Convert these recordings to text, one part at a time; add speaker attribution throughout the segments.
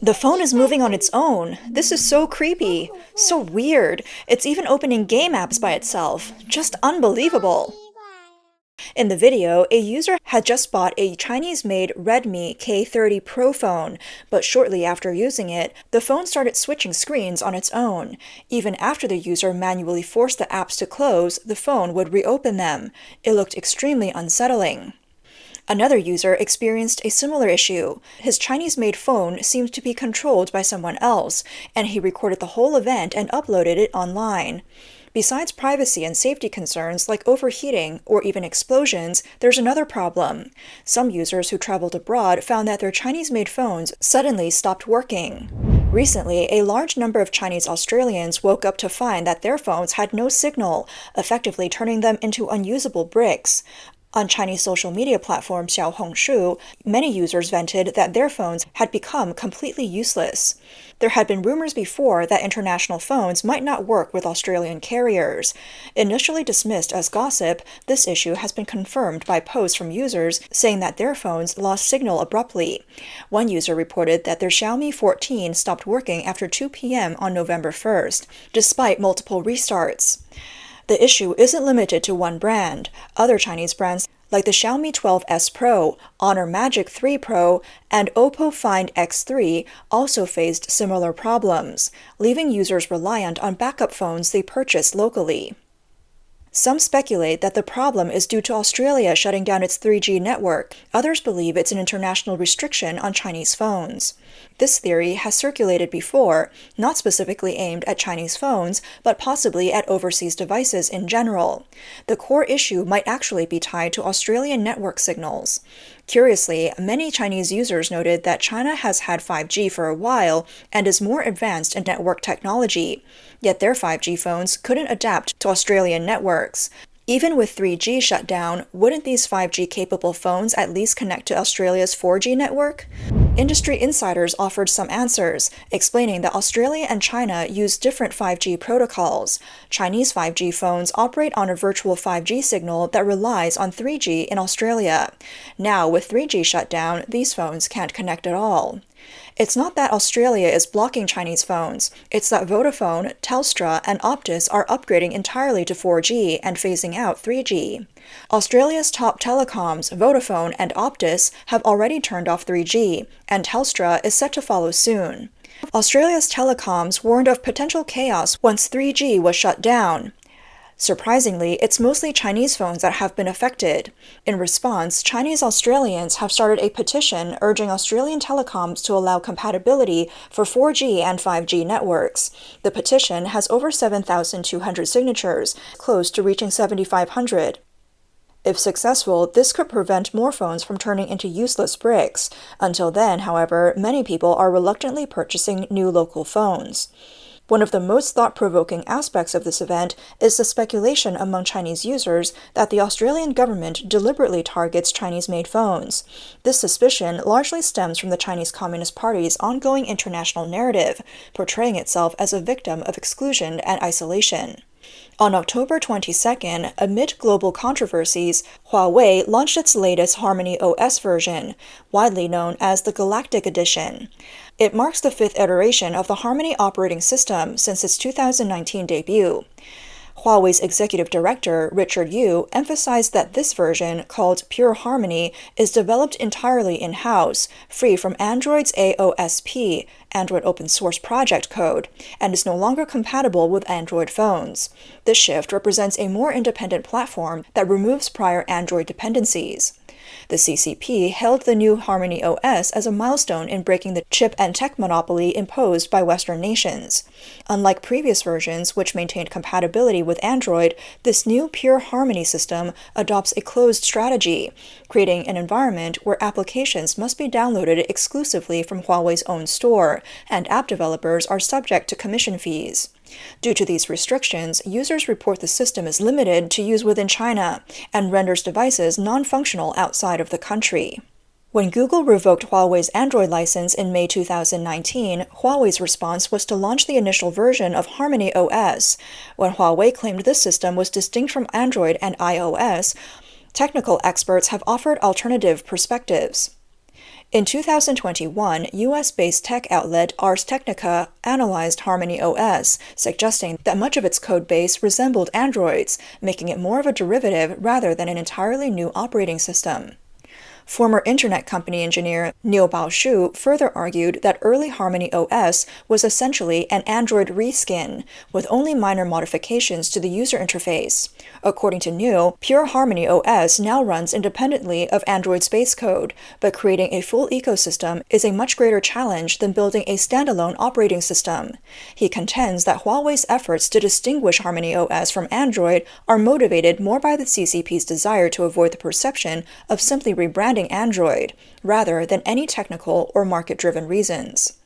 Speaker 1: The phone is moving on its own. This is so creepy. So weird. It's even opening game apps by itself. Just unbelievable. In the video, a user had just bought a Chinese-made Redmi K30 Pro phone, but shortly after using it, the phone started switching screens on its own. Even after the user manually forced the apps to close, the phone would reopen them. It looked extremely unsettling. Another user experienced a similar issue. His Chinese-made phone seemed to be controlled by someone else, and he recorded the whole event and uploaded it online. Besides privacy and safety concerns like overheating or even explosions, there's another problem. Some users who traveled abroad found that their Chinese-made phones suddenly stopped working. Recently, a large number of Chinese Australians woke up to find that their phones had no signal, effectively turning them into unusable bricks. On Chinese social media platform Xiaohongshu, many users vented that their phones had become completely useless. There had been rumors before that international phones might not work with Australian carriers. Initially dismissed as gossip, this issue has been confirmed by posts from users saying that their phones lost signal abruptly. One user reported that their Xiaomi 14 stopped working after 2 p.m. on November 1st, despite multiple restarts. The issue isn't limited to one brand. Other Chinese brands like the Xiaomi 12S Pro, Honor Magic 3 Pro, and Oppo Find X3 also faced similar problems, leaving users reliant on backup phones they purchased locally. Some speculate that the problem is due to Australia shutting down its 3G network. Others believe it's an international restriction on Chinese phones. This theory has circulated before, not specifically aimed at Chinese phones, but possibly at overseas devices in general. The core issue might actually be tied to Australian network signals. Curiously, many Chinese users noted that China has had 5G for a while and is more advanced in network technology, yet their 5G phones couldn't adapt to Australian networks. Even with 3G shut down, wouldn't these 5G-capable phones at least connect to Australia's 4G network? Industry insiders offered some answers, explaining that Australia and China use different 5G protocols. Chinese 5G phones operate on a virtual 5G signal that relies on 3G in Australia. Now, with 3G shut down, these phones can't connect at all. It's not that Australia is blocking Chinese phones, it's that Vodafone, Telstra, and Optus are upgrading entirely to 4G and phasing out 3G. Australia's top telecoms, Vodafone and Optus, have already turned off 3G, and Telstra is set to follow soon. Australia's telecoms warned of potential chaos once 3G was shut down. Surprisingly, it's mostly Chinese phones that have been affected. In response, Chinese Australians have started a petition urging Australian telecoms to allow compatibility for 4G and 5G networks. The petition has over 7,200 signatures, close to reaching 7,500. If successful, this could prevent more phones from turning into useless bricks. Until then, however, many people are reluctantly purchasing new local phones. One of the most thought-provoking aspects of this event is the speculation among Chinese users that the Australian government deliberately targets Chinese-made phones. This suspicion largely stems from the Chinese Communist Party's ongoing international narrative, portraying itself as a victim of exclusion and isolation. On October 22nd, amid global controversies, Huawei launched its latest HarmonyOS version, widely known as the Galactic Edition. It marks the fifth iteration of the Harmony operating system since its 2019 debut. Huawei's executive director, Richard Yu, emphasized that this version, called Pure Harmony, is developed entirely in-house, free from Android's AOSP, Android Open Source Project code, and is no longer compatible with Android phones. This shift represents a more independent platform that removes prior Android dependencies. The CCP hailed the new HarmonyOS as a milestone in breaking the chip and tech monopoly imposed by Western nations. Unlike previous versions, which maintained compatibility with Android, this new Pure Harmony system adopts a closed strategy, creating an environment where applications must be downloaded exclusively from Huawei's own store, and app developers are subject to commission fees. Due to these restrictions, users report the system is limited to use within China and renders devices non-functional outside of the country. When Google revoked Huawei's Android license in May 2019, Huawei's response was to launch the initial version of HarmonyOS. When Huawei claimed this system was distinct from Android and iOS, technical experts have offered alternative perspectives. In 2021, US-based tech outlet Ars Technica analyzed HarmonyOS, suggesting that much of its code base resembled Android's, making it more of a derivative rather than an entirely new operating system. Former internet company engineer Neil Baoshu further argued that early HarmonyOS was essentially an Android reskin, with only minor modifications to the user interface. According to Neil, pure HarmonyOS now runs independently of Android's base code, but creating a full ecosystem is a much greater challenge than building a standalone operating system. He contends that Huawei's efforts to distinguish HarmonyOS from Android are motivated more by the CCP's desire to avoid the perception of simply rebranding Android, rather than any technical or market-driven reasons.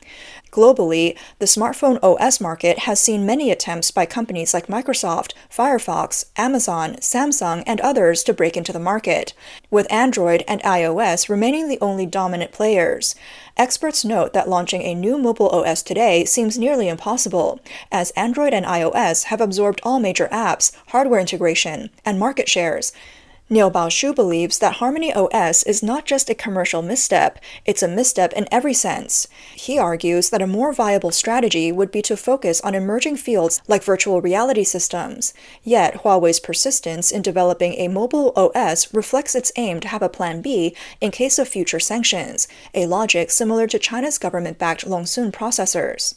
Speaker 1: Globally, the smartphone OS market has seen many attempts by companies like Microsoft, Firefox, Amazon, Samsung, and others to break into the market, with Android and iOS remaining the only dominant players. Experts note that launching a new mobile OS today seems nearly impossible, as Android and iOS have absorbed all major apps, hardware integration, and market shares. Neil Baoshu believes that HarmonyOS is not just a commercial misstep, it's a misstep in every sense. He argues that a more viable strategy would be to focus on emerging fields like virtual reality systems. Yet, Huawei's persistence in developing a mobile OS reflects its aim to have a plan B in case of future sanctions, a logic similar to China's government-backed Longsun processors.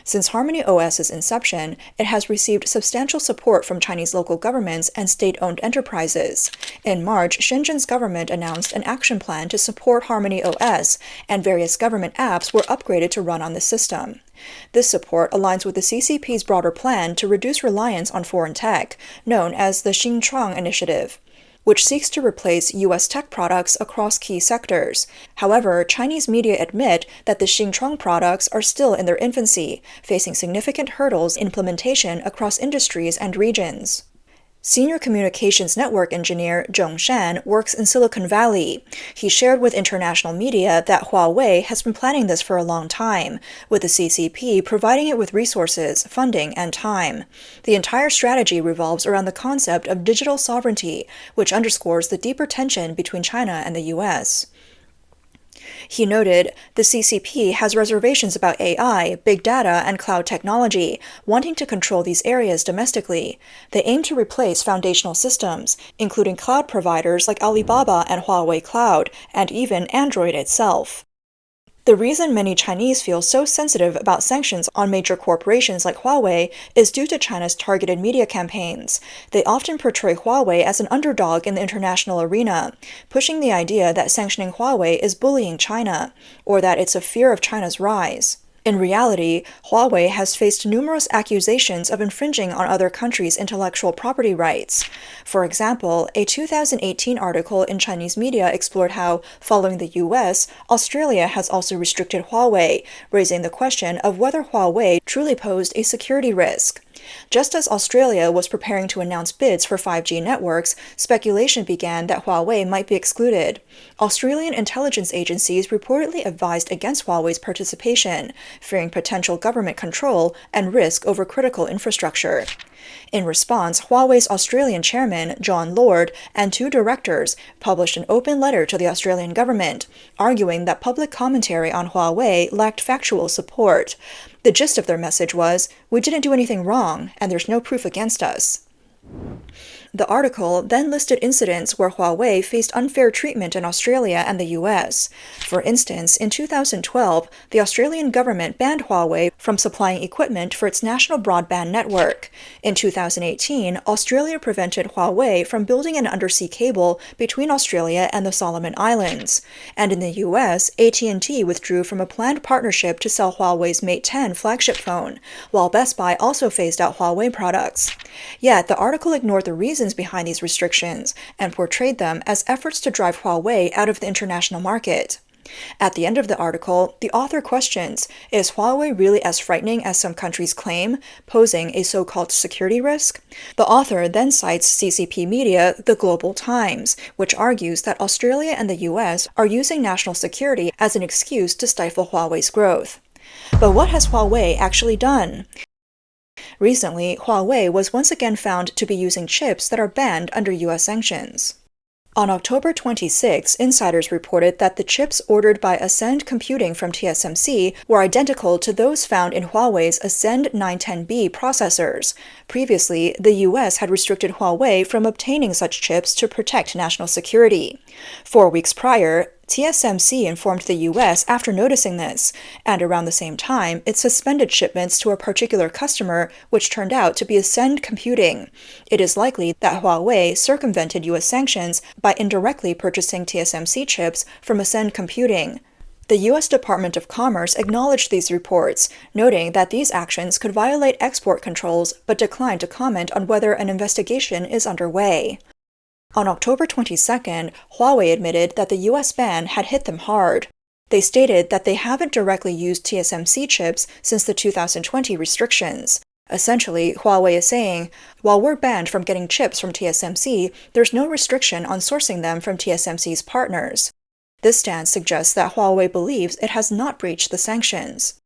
Speaker 1: Since HarmonyOS's inception, it has received substantial support from Chinese local governments and state-owned enterprises. In March, Shenzhen's government announced an action plan to support HarmonyOS, and various government apps were upgraded to run on the system. This support aligns with the CCP's broader plan to reduce reliance on foreign tech, known as the Xinjiang Initiative, which seeks to replace U.S. tech products across key sectors. However, Chinese media admit that the Xinjiang products are still in their infancy, facing significant hurdles in implementation across industries and regions. Senior communications network engineer Zhong Shan works in Silicon Valley. He shared with international media that Huawei has been planning this for a long time, with the CCP providing it with resources, funding, and time. The entire strategy revolves around the concept of digital sovereignty, which underscores the deeper tension between China and the U.S. He noted, the CCP has reservations about AI, big data, and cloud technology, wanting to control these areas domestically. They aim to replace foundational systems, including cloud providers like Alibaba and Huawei Cloud, and even Android itself. The reason many Chinese feel so sensitive about sanctions on major corporations like Huawei is due to China's targeted media campaigns. They often portray Huawei as an underdog in the international arena, pushing the idea that sanctioning Huawei is bullying China, or that it's a fear of China's rise. In reality, Huawei has faced numerous accusations of infringing on other countries' intellectual property rights. For example, a 2018 article in Chinese media explored how, following the US, Australia has also restricted Huawei, raising the question of whether Huawei truly posed a security risk. Just as Australia was preparing to announce bids for 5G networks, speculation began that Huawei might be excluded. Australian intelligence agencies reportedly advised against Huawei's participation, fearing potential government control and risk over critical infrastructure. In response, Huawei's Australian chairman, John Lord, and two directors published an open letter to the Australian government, arguing that public commentary on Huawei lacked factual support. The gist of their message was, "We didn't do anything wrong, and there's no proof against us." The article then listed incidents where Huawei faced unfair treatment in Australia and the US. For instance, in 2012, the Australian government banned Huawei from supplying equipment for its national broadband network. In 2018, Australia prevented Huawei from building an undersea cable between Australia and the Solomon Islands. And in the US, AT&T withdrew from a planned partnership to sell Huawei's Mate 10 flagship phone, while Best Buy also phased out Huawei products. Yet, the article ignored the reasons behind these restrictions and portrayed them as efforts to drive Huawei out of the international market. At the end of the article, the author questions, is Huawei really as frightening as some countries claim, posing a so-called security risk? The author then cites CCP media, the Global Times, which argues that Australia and the US are using national security as an excuse to stifle Huawei's growth. But what has Huawei actually done? Recently, Huawei was once again found to be using chips that are banned under US sanctions. On October 26, insiders reported that the chips ordered by Ascend Computing from TSMC were identical to those found in Huawei's Ascend 910B processors. Previously, the US had restricted Huawei from obtaining such chips to protect national security. 4 weeks prior, TSMC informed the US after noticing this, and around the same time, it suspended shipments to a particular customer, which turned out to be Ascend Computing. It is likely that Huawei circumvented US sanctions by indirectly purchasing TSMC chips from Ascend Computing. The U.S. Department of Commerce acknowledged these reports, noting that these actions could violate export controls, but declined to comment on whether an investigation is underway. On October 22nd, Huawei admitted that the U.S. ban had hit them hard. They stated that they haven't directly used TSMC chips since the 2020 restrictions. Essentially, Huawei is saying, while we're banned from getting chips from TSMC, there's no restriction on sourcing them from TSMC's partners. This stance suggests that Huawei believes it has not breached the sanctions.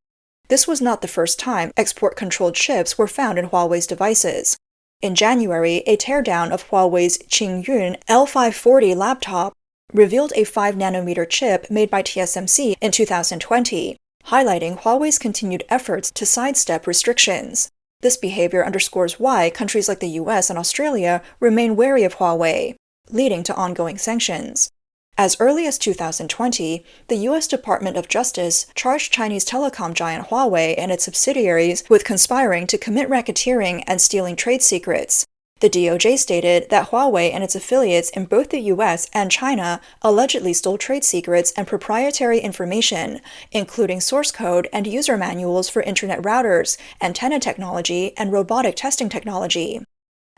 Speaker 1: This was not the first time export-controlled chips were found in Huawei's devices. In January, a teardown of Huawei's Qingyun L540 laptop revealed a 5nm chip made by TSMC in 2020, highlighting Huawei's continued efforts to sidestep restrictions. This behavior underscores why countries like the US and Australia remain wary of Huawei, leading to ongoing sanctions. As early as 2020, the U.S. Department of Justice charged Chinese telecom giant Huawei and its subsidiaries with conspiring to commit racketeering and stealing trade secrets. The DOJ stated that Huawei and its affiliates in both the U.S. and China allegedly stole trade secrets and proprietary information, including source code and user manuals for internet routers, antenna technology, and robotic testing technology.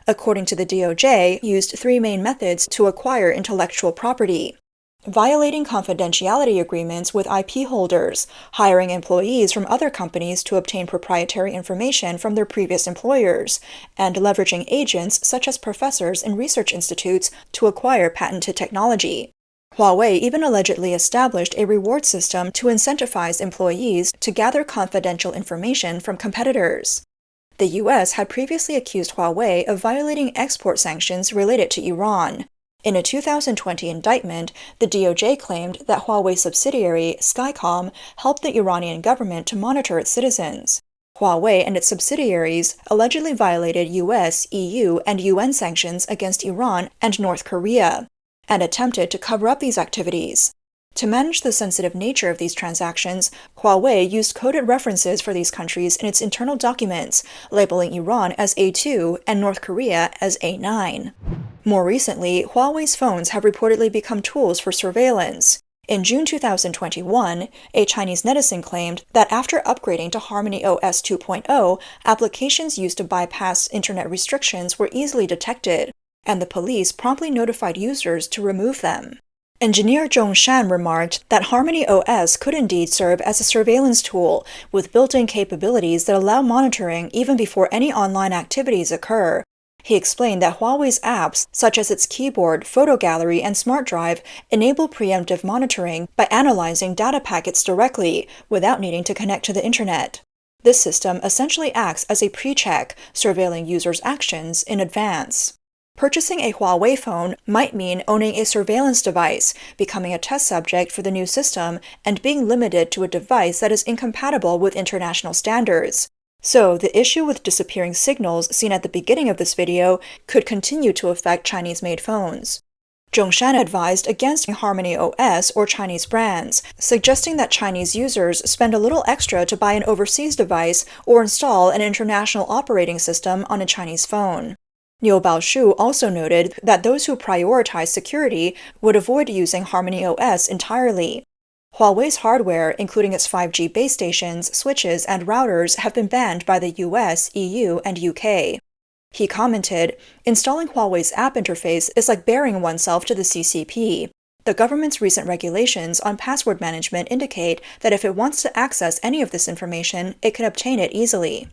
Speaker 1: According to the DOJ, used 3 main methods to acquire intellectual property: violating confidentiality agreements with IP holders, hiring employees from other companies to obtain proprietary information from their previous employers, and leveraging agents such as professors in research institutes to acquire patented technology. Huawei even allegedly established a reward system to incentivize employees to gather confidential information from competitors. The U.S. had previously accused Huawei of violating export sanctions related to Iran. In a 2020 indictment, the DOJ claimed that Huawei subsidiary Skycom helped the Iranian government to monitor its citizens. Huawei and its subsidiaries allegedly violated US, EU, and UN sanctions against Iran and North Korea, and attempted to cover up these activities. To manage the sensitive nature of these transactions, Huawei used coded references for these countries in its internal documents, labeling Iran as A2 and North Korea as A9. More recently, Huawei's phones have reportedly become tools for surveillance. In June 2021, a Chinese netizen claimed that after upgrading to HarmonyOS 2.0, applications used to bypass internet restrictions were easily detected, and the police promptly notified users to remove them. Engineer Zhongshan remarked that HarmonyOS could indeed serve as a surveillance tool, with built-in capabilities that allow monitoring even before any online activities occur. He explained that Huawei's apps, such as its keyboard, photo gallery, and smart drive, enable preemptive monitoring by analyzing data packets directly, without needing to connect to the internet. This system essentially acts as a pre-check, surveilling users' actions in advance. Purchasing a Huawei phone might mean owning a surveillance device, becoming a test subject for the new system, and being limited to a device that is incompatible with international standards. So, the issue with disappearing signals seen at the beginning of this video could continue to affect Chinese-made phones. Zhongshan advised against HarmonyOS or Chinese brands, suggesting that Chinese users spend a little extra to buy an overseas device or install an international operating system on a Chinese phone. Niu Baoshu also noted that those who prioritize security would avoid using HarmonyOS entirely. Huawei's hardware, including its 5G base stations, switches, and routers, have been banned by the US, EU, and UK. He commented, "Installing Huawei's app interface is like burying oneself to the CCP. The government's recent regulations on password management indicate that if it wants to access any of this information, it can obtain it easily."